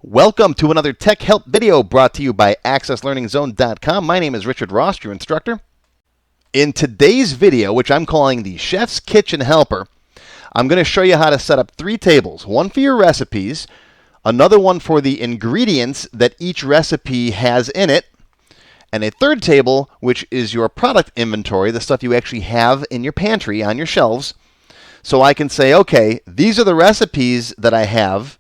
Welcome to another Tech Help video brought to you by AccessLearningZone.com. My name is Richard Ross, your instructor. In today's video, which I'm calling the Chef's Kitchen Helper, I'm going to show you how to set up 3 tables. One for your recipes, another one for the ingredients that each recipe has in it, and a third table, which is your product inventory, the stuff you actually have in your pantry on your shelves. So I can say, okay, these are the recipes that I have,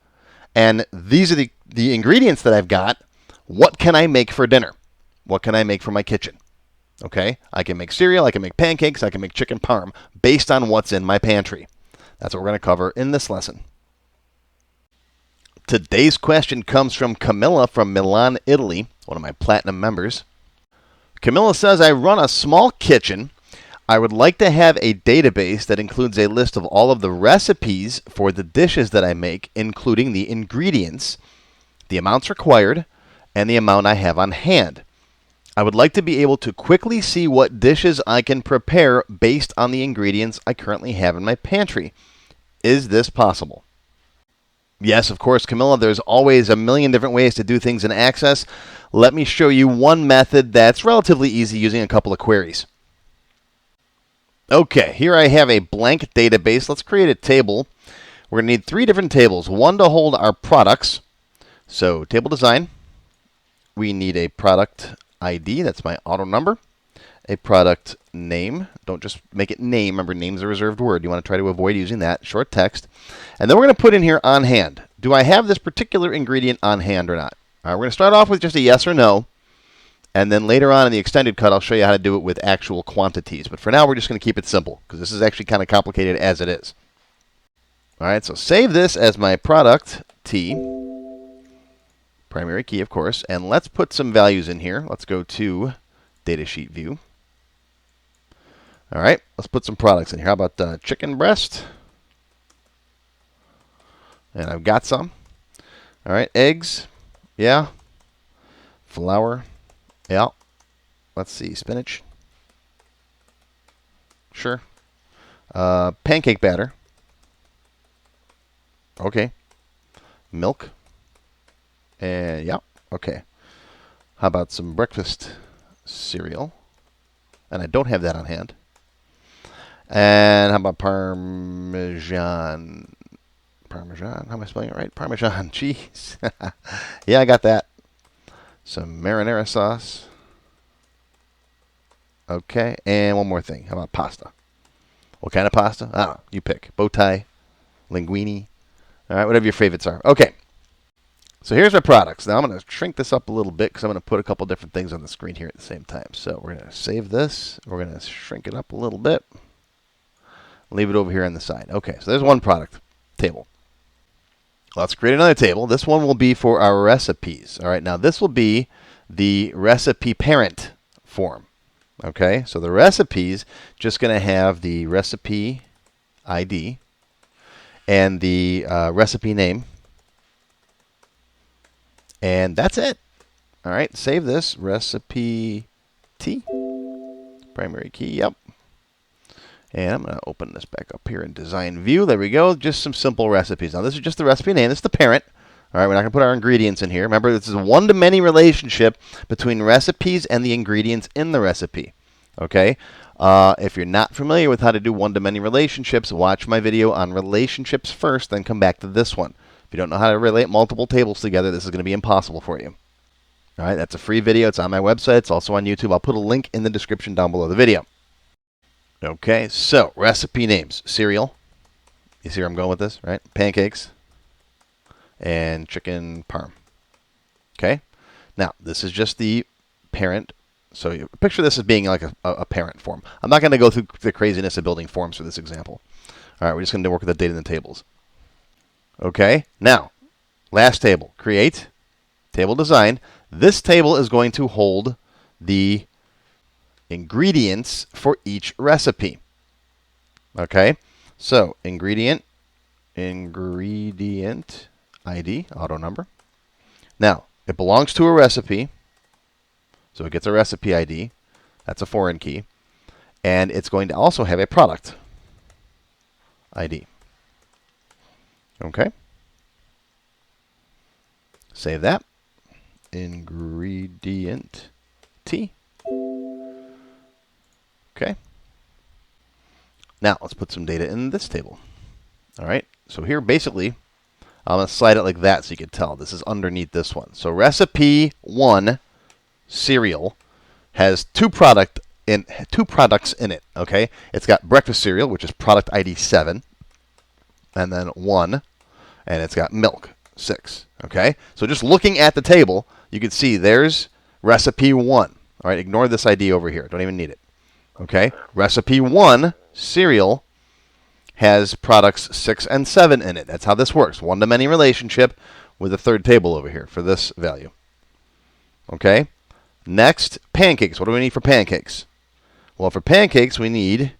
and these are the ingredients that I've got. What can I make for dinner? What can I make for my kitchen? Okay, I can make cereal, I can make pancakes, I can make chicken parm based on what's in my pantry. That's what we're going to cover in this lesson. Today's question comes from Camila from Milan, Italy, one of my platinum members. Camila says, I run a small kitchen. I would like to have a database that includes a list of all of the recipes for the dishes that I make, including the ingredients, the amounts required, and the amount I have on hand. I would like to be able to quickly see what dishes I can prepare based on the ingredients I currently have in my pantry. Is this possible? Yes, of course, Camila. There's always a million different ways to do things in Access. Let me show you one method that's relatively easy using a couple of queries. Okay, here I have a blank database. Let's create a table. We're going to need 3 different tables. One to hold our products. So, table design. We need a product ID. That's my auto number. A product name. Don't just make it name. Remember, name's a reserved word. You want to try to avoid using that. Short text. And then we're going to put in here on hand. Do I have this particular ingredient on hand or not? All right, we're going to start off with just a yes or no. And then later on in the extended cut, I'll show you how to do it with actual quantities. But for now, we're just going to keep it simple, because this is actually kind of complicated as it is. All right, so save this as my product T, primary key, of course. And let's put some values in here. Let's go to datasheet view. All right, let's put some products in here. How about chicken breast? And I've got some. All right, eggs. Yeah. Flour. Yeah. Let's see. Spinach. Sure. Pancake batter. Okay. Milk. And yeah. Okay. How about some breakfast cereal? And I don't have that on hand. And how about Parmesan? Parmesan. How am I spelling it right? Parmesan cheese. Yeah, I got that. Some marinara sauce. Okay, and one more thing. How about pasta? What kind of pasta? I don't know. You pick. Bow tie, linguine. All right, whatever your favorites are. Okay, so here's my products. Now I'm going to shrink this up a little bit because I'm going to put a couple different things on the screen here at the same time. So we're going to save this. We're going to shrink it up a little bit. Leave it over here on the side. Okay, so there's one product table. Let's create another table. This one will be for our recipes. All right, now this will be the recipe parent form. Okay, so the recipes just going to have the recipe ID and the recipe name. And that's it. All right, save this. Recipe T. Primary key, yep. And I'm going to open this back up here in design view. There we go. Just some simple recipes. Now, this is just the recipe name. This is the parent. All right, we're not going to put our ingredients in here. Remember, this is a one-to-many relationship between recipes and the ingredients in the recipe. Okay? If you're not familiar with how to do one-to-many relationships, watch my video on relationships first, then come back to this one. If you don't know how to relate multiple tables together, this is going to be impossible for you. All right, that's a free video. It's on my website. It's also on YouTube. I'll put a link in the description down below the video. Okay, so recipe names. Cereal. You see where I'm going with this, right? Pancakes. And chicken parm. Okay? Now, this is just the parent. So you picture this as being like a parent form. I'm not going to go through the craziness of building forms for this example. All right, we're just going to work with the data in the tables. Okay, now, last table. Create. Table design. This table is going to hold the ingredients for each recipe. Okay, so ingredient ID, auto number. Now, it belongs to a recipe, so it gets a recipe ID. That's a foreign key. And it's going to also have a product ID. Okay. Save that. Ingredient T. Okay. Now let's put some data in this table. All right. So here, basically, I'm going to slide it like that so you can tell. This is underneath this one. So recipe 1 cereal has two products in it. Okay. It's got breakfast cereal, which is product ID 7, and then 1, and it's got milk 6. Okay. So just looking at the table, you can see there's recipe 1. All right. Ignore this ID over here. Don't even need it. Okay. Recipe 1 cereal has products 6 and 7 in it. That's how this works. One-to-many relationship with a third table over here for this value. Okay. Next, pancakes. What do we need for pancakes? Well, for pancakes, we need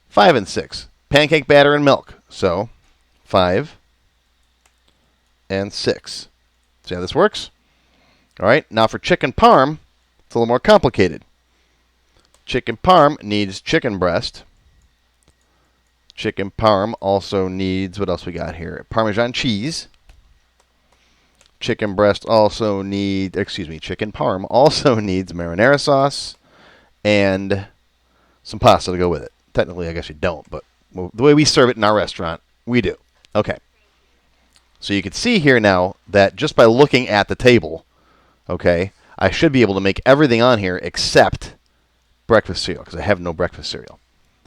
5 and 6. Pancake batter and milk. So 5 and 6. See how this works? All right. Now for chicken parm, it's a little more complicated. Chicken parm needs chicken breast. Chicken parm also needs, what else we got here? Parmesan cheese. Chicken breast also needs, chicken parm also needs marinara sauce and some pasta to go with it. Technically, I guess you don't, but the way we serve it in our restaurant, we do. Okay. So you can see here now that just by looking at the table, okay, I should be able to make everything on here except breakfast cereal because I have no breakfast cereal.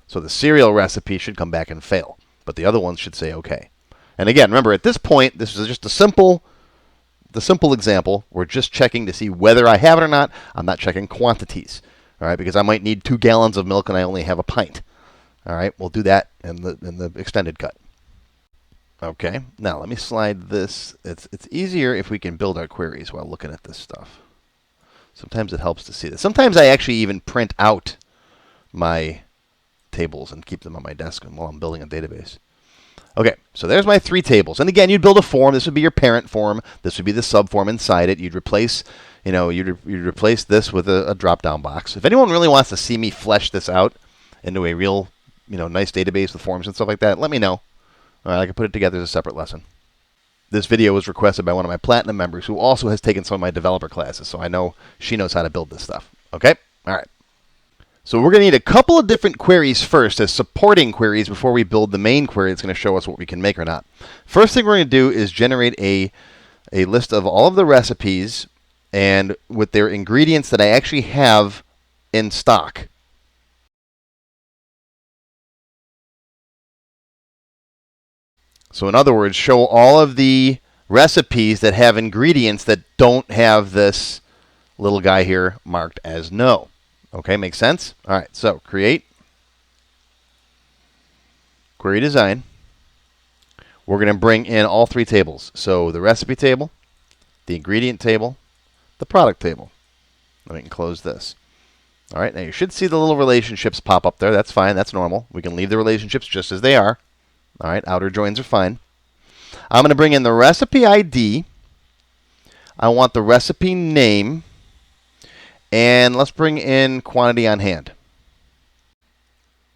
So the cereal recipe should come back and fail, but the other ones should say okay. And again, remember at this point, this is just the simple example. We're just checking to see whether I have it or not. I'm not checking quantities, all right, because I might need 2 gallons of milk and I only have a pint. All right, we'll do that in the extended cut. Okay, now let me slide this. It's easier if we can build our queries while looking at this stuff. Sometimes it helps to see this. Sometimes I actually even print out my tables and keep them on my desk while I'm building a database. Okay, so there's my 3 tables. And again, you'd build a form. This would be your parent form. This would be the subform inside it. You'd replace, you'd replace this with a drop-down box. If anyone really wants to see me flesh this out into a real, nice database with forms and stuff like that, let me know. All right, I can put it together as a separate lesson. This video was requested by one of my Platinum members who also has taken some of my developer classes, so I know she knows how to build this stuff. Okay? All right. So we're going to need a couple of different queries first as supporting queries before we build the main query that's going to show us what we can make or not. First thing we're going to do is generate a list of all of the recipes and with their ingredients that I actually have in stock. So in other words, show all of the recipes that have ingredients that don't have this little guy here marked as no. Okay, makes sense? All right, so create, query design. We're going to bring in all 3 tables. So the recipe table, the ingredient table, the product table. Then we can close this. All right, now you should see the little relationships pop up there. That's fine. That's normal. We can leave the relationships just as they are. All right, outer joins are fine. I'm going to bring in the recipe ID. I want the recipe name. And let's bring in quantity on hand.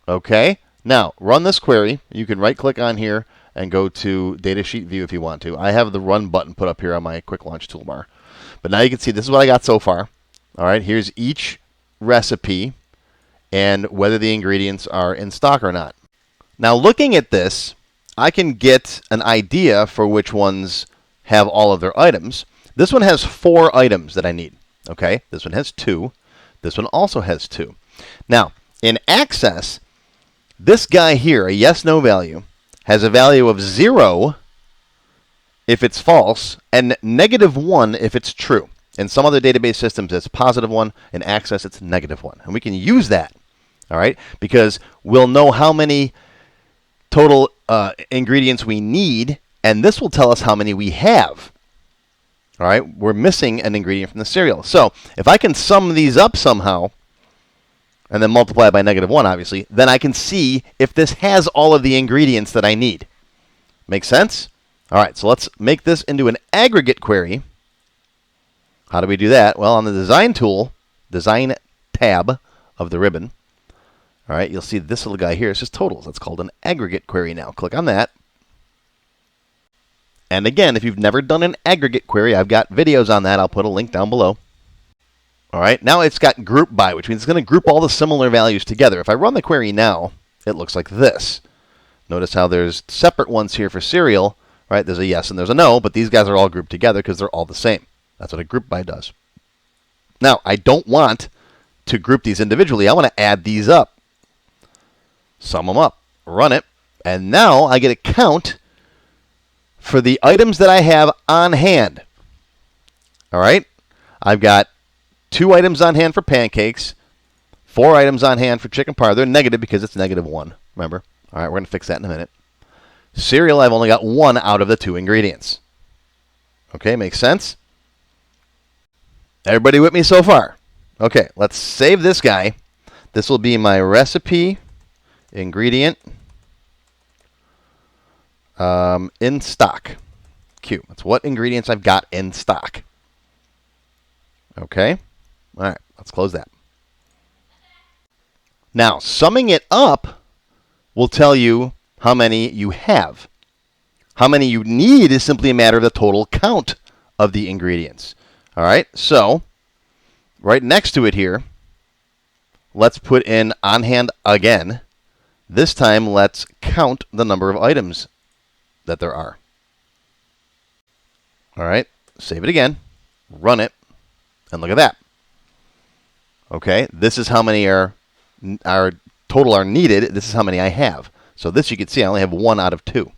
Okay, now run this query. You can right-click on here and go to Datasheet View if you want to. I have the Run button put up here on my Quick Launch toolbar. But now you can see this is what I got so far. All right, here's each recipe and whether the ingredients are in stock or not. Now looking at this, I can get an idea for which ones have all of their items. This one has 4 items that I need. Okay, this one has 2. This one also has 2. Now, in Access, this guy here, a yes-no value, has a value of 0 if it's false and -1 if it's true. In some other database systems, it's +1. In Access, it's -1. And we can use that, all right, because we'll know how many total ingredients we need, and this will tell us how many we have. All right, we're missing an ingredient from the cereal. So if I can sum these up somehow and then multiply it by -1, obviously, then I can see if this has all of the ingredients that I need. Make sense? All right, so let's make this into an aggregate query. How do we do that? Well, on the Design tool, Design tab of the ribbon, all right, you'll see this little guy here. It's just totals. That's called an aggregate query now. Click on that. And again, if you've never done an aggregate query, I've got videos on that. I'll put a link down below. All right, now it's got group by, which means it's going to group all the similar values together. If I run the query now, it looks like this. Notice how there's separate ones here for cereal, right? There's a yes and there's a no, but these guys are all grouped together because they're all the same. That's what a group by does. Now, I don't want to group these individually. I want to add these up. Sum them up, run it, and now I get a count for the items that I have on hand. All right? I've got 2 items on hand for pancakes, 4 items on hand for chicken parm. They're negative because it's -1, remember? All right, we're going to fix that in a minute. Cereal, I've only got 1 out of the 2 ingredients. Okay, makes sense? Everybody with me so far? Okay, let's save this guy. This will be my recipe ingredient in stock. Q. That's what ingredients I've got in stock. Okay? All right, let's close that. Now, summing it up will tell you how many you have. How many you need is simply a matter of the total count of the ingredients. All right, so right next to it here, let's put in on hand again. This time, let's count the number of items that there are. All right, save it again, run it, and look at that. Okay, this is how many are total are needed. This is how many I have. So this you can see I only have 1 out of 2.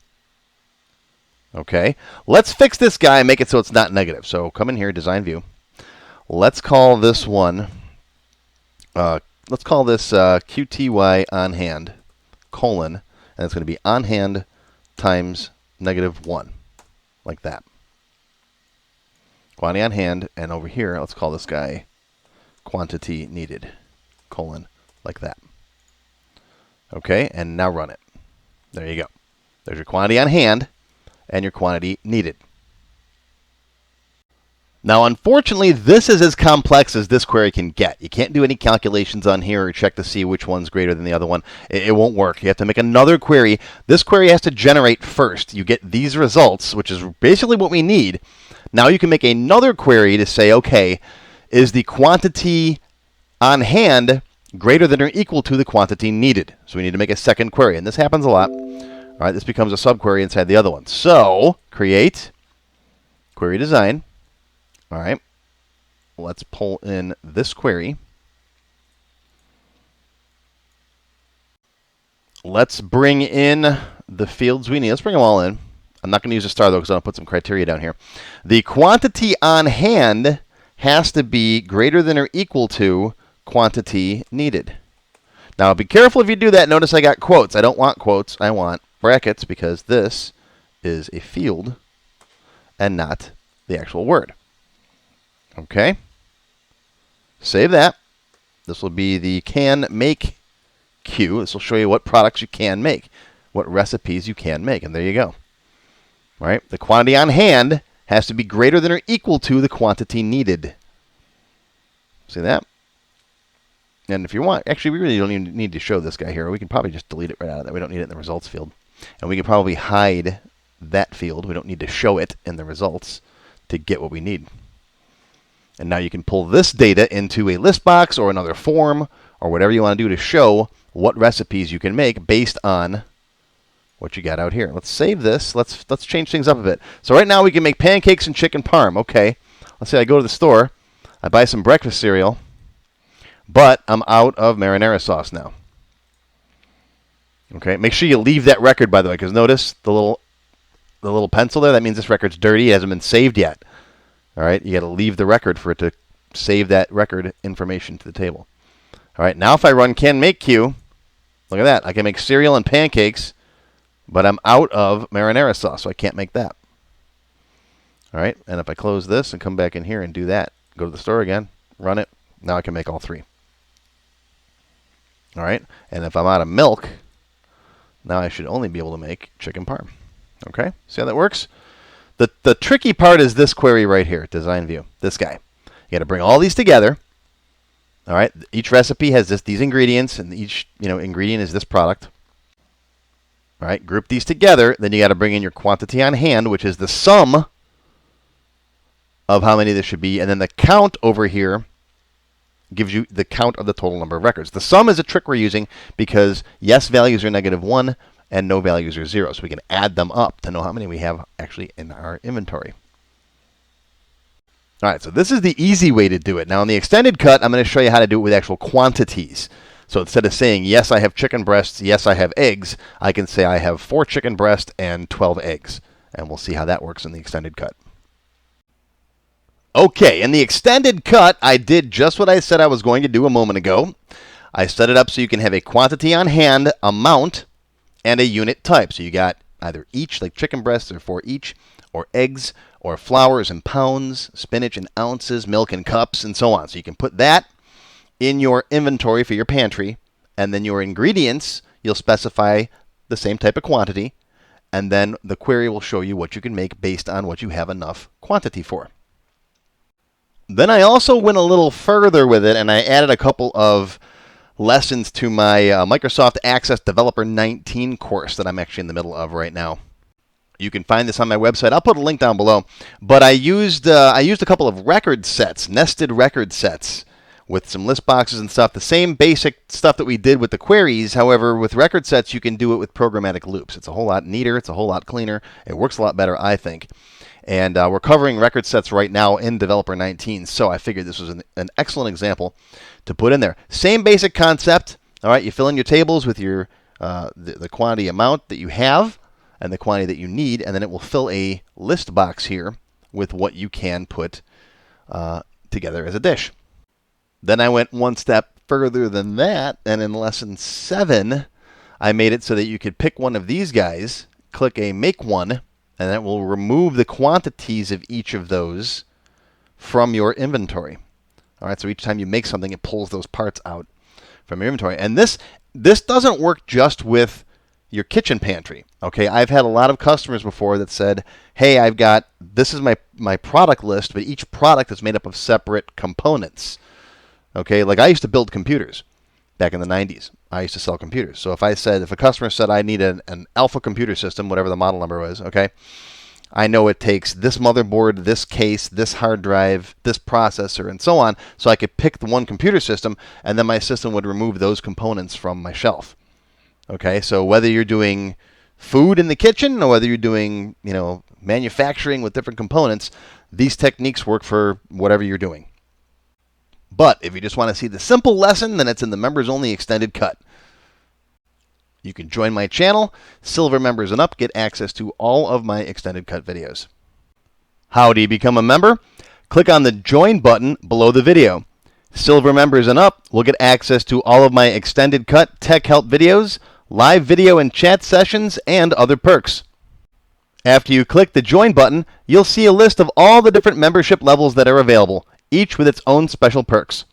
Okay, let's fix this guy and make it so it's not negative. So come in here, design view. Let's call this one, let's call this QTY on hand, colon, and it's going to be on hand times -1, like that. Quantity on hand, and over here, let's call this guy quantity needed, colon, like that. Okay, and now run it. There you go. There's your quantity on hand and your quantity needed. Now, unfortunately, this is as complex as this query can get. You can't do any calculations on here or check to see which one's greater than the other one. It won't work. You have to make another query. This query has to generate first. You get these results, which is basically what we need. Now you can make another query to say, okay, is the quantity on hand greater than or equal to the quantity needed? So we need to make a second query, and this happens a lot. All right, this becomes a subquery inside the other one. So create query design. All right, let's pull in this query. Let's bring in the fields we need. Let's bring them all in. I'm not going to use a star, though, because I'm going to put some criteria down here. The quantity on hand has to be greater than or equal to quantity needed. Now, be careful if you do that. Notice I got quotes. I don't want quotes. I want brackets because this is a field and not the actual word. Okay. Save that. This will be the can make queue. This will show you what products you can make, what recipes you can make, and there you go. All right. The quantity on hand has to be greater than or equal to the quantity needed. See that? And if you want, actually, we really don't even need to show this guy here. We can probably just delete it right out of that. We don't need it in the results field. And we can probably hide that field. We don't need to show it in the results to get what we need. And now you can pull this data into a list box or another form or whatever you want to do to show what recipes you can make based on what you got out here. Let's save this. Let's change things up a bit. So right now we can make pancakes and chicken parm. Okay. Let's say I go to the store. I buy some breakfast cereal. But I'm out of marinara sauce now. Okay. Make sure you leave that record, by the way, because notice the little pencil there. That means this record's dirty. It hasn't been saved yet. All right, you got to leave the record for it to save that record information to the table. All right, now if I run can make queue, look at that. I can make cereal and pancakes, but I'm out of marinara sauce, so I can't make that. All right, and if I close this and come back in here and do that, go to the store again, run it, now I can make all 3. All right, and if I'm out of milk, now I should only be able to make chicken parm. Okay, see how that works? The tricky part is this query right here, design view, this guy. You got to bring all these together. All right, each recipe has these ingredients, and each ingredient is this product. All right, group these together. Then you got to bring in your quantity on hand, which is the sum of how many there should be. And then the count over here gives you the count of the total number of records. The sum is a trick we're using because yes values are -1 and no values are 0. So we can add them up to know how many we have actually in our inventory. All right, so this is the easy way to do it. Now in the extended cut, I'm going to show you how to do it with actual quantities. So instead of saying, yes, I have chicken breasts, yes, I have eggs, I can say I have 4 chicken breasts and 12 eggs. And we'll see how that works in the extended cut. Okay, in the extended cut, I did just what I said I was going to do a moment ago. I set it up so you can have a quantity on hand, amount, and a unit type. So you got either each, like chicken breasts are 4 each, or eggs, or flours in pounds, spinach in ounces, milk in cups, and so on. So you can put that in your inventory for your pantry, and then your ingredients, you'll specify the same type of quantity, and then the query will show you what you can make based on what you have enough quantity for. Then I also went a little further with it, and I added a couple of lessons to my Microsoft Access Developer 19 course that I'm actually in the middle of right now. You can find this on my website. I'll put a link down below. But I used a couple of record sets, nested record sets, with some list boxes and stuff. The same basic stuff that we did with the queries. However, with record sets, you can do it with programmatic loops. It's a whole lot neater. It's a whole lot cleaner. It works a lot better, I think. And we're covering record sets right now in Developer 19. So I figured this was an excellent example to put in there. Same basic concept. All right, you fill in your tables with your the quantity amount that you have and the quantity that you need, and then it will fill a list box here with what you can put together as a dish. Then I went one step further than that, and in lesson 7, I made it so that you could pick one of these guys, click a make one, and that will remove the quantities of each of those from your inventory. All right, so each time you make something, it pulls those parts out from your inventory. And this doesn't work just with your kitchen pantry. Okay, I've had a lot of customers before that said, hey, this is my product list, but each product is made up of separate components. Okay, like I used to build computers back in the 90s. I used to sell computers. So if a customer said I need an alpha computer system, whatever the model number was, okay, I know it takes this motherboard, this case, this hard drive, this processor, and so on. So I could pick the one computer system, and then my system would remove those components from my shelf. Okay, so whether you're doing food in the kitchen or whether you're doing, manufacturing with different components, these techniques work for whatever you're doing. But if you just want to see the simple lesson, then it's in the members only extended cut. You can join my channel. Silver members and up get access to all of my extended cut videos. How do you become a member? Click on the join button below the video. Silver members and up will get access to all of my extended cut tech help videos, live video and chat sessions, and other perks. After you click the join button, you'll see a list of all the different membership levels that are available, each with its own special perks.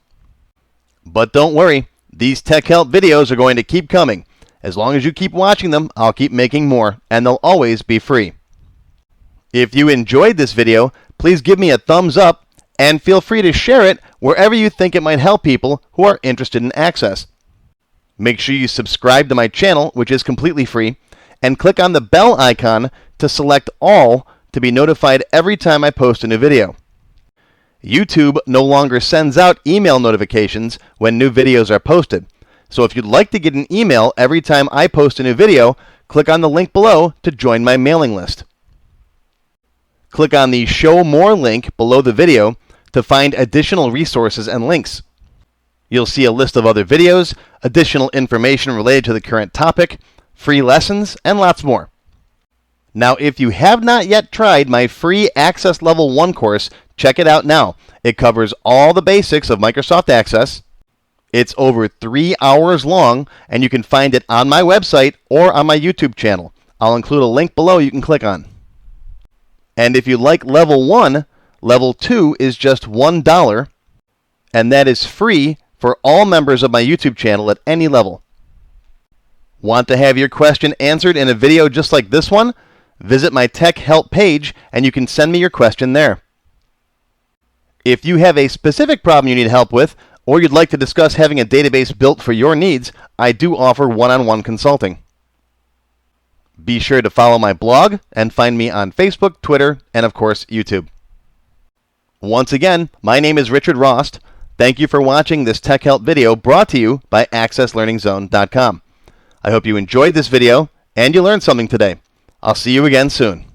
But don't worry, these tech help videos are going to keep coming. As long as you keep watching them, I'll keep making more, and they'll always be free. If you enjoyed this video, please give me a thumbs up, and feel free to share it wherever you think it might help people who are interested in Access. Make sure you subscribe to my channel, which is completely free, and click on the bell icon to select all to be notified every time I post a new video. YouTube no longer sends out email notifications when new videos are posted. So if you'd like to get an email every time I post a new video, click on the link below to join my mailing list. Click on the Show More link below the video to find additional resources and links. You'll see a list of other videos, additional information related to the current topic, free lessons, and lots more. Now, if you have not yet tried my free Access Level 1 course, check it out now. It covers all the basics of Microsoft Access. It's over 3 hours long, and you can find it on my website or on my YouTube channel. I'll include a link below you can click on. And if you like Level 1, Level 2 is just $1, and that is free for all members of my YouTube channel at any level. Want to have your question answered in a video just like this one? Visit my Tech Help page, and you can send me your question there. If you have a specific problem you need help with, or you'd like to discuss having a database built for your needs, I do offer one-on-one consulting. Be sure to follow my blog and find me on Facebook, Twitter, and of course, YouTube. Once again, my name is Richard Rost. Thank you for watching this Tech Help video brought to you by AccessLearningZone.com. I hope you enjoyed this video and you learned something today. I'll see you again soon.